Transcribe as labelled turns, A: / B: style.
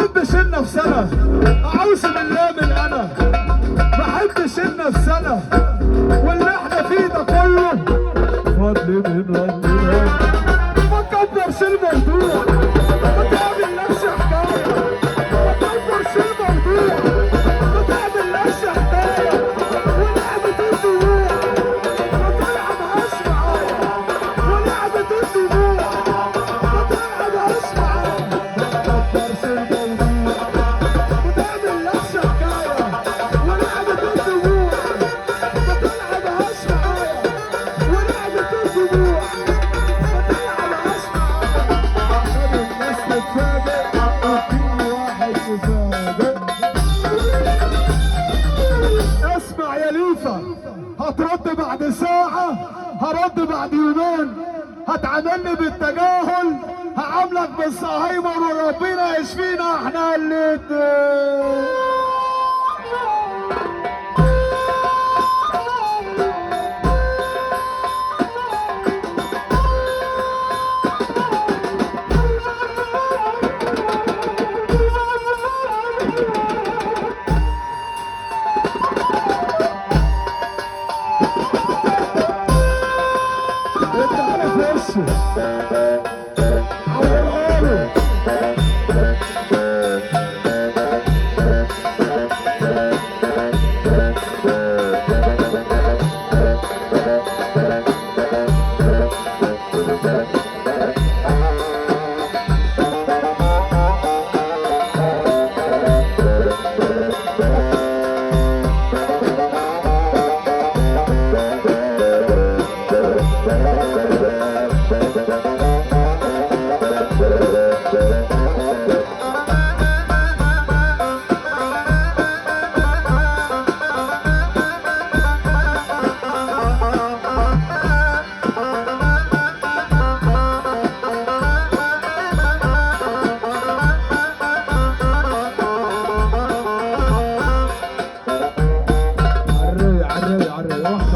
A: احبش ان في سنه اعوذ بالله من انا، ما احبش ان في سنه واللي احنا فيه ده كله فضل من ربنا. ما تكبرش الموضوع، ما تعملناش حكايه، ما تكبرش الموضوع، ما تعملناش حكايه، ولعبة الدموع ما تلعبهاش معايا، ولعبة الدموع ما تلعبهاش معايا. ما تكبرش الموضوع، ما تعملناش حكايه، ولعبة الدموع ما تلعبهاش معايا، ولعبة الدموع ما تلعبهاش معايا. عشان الناس تتفاجئ وكل واحد يفاجئ. اسمع يا ليفا، هترد بعد ساعة، هرد بعد يومين، هتعاملني بالتجاهل، هعاملك بالزهايمر وربنا يشفينا احنا الاتنين.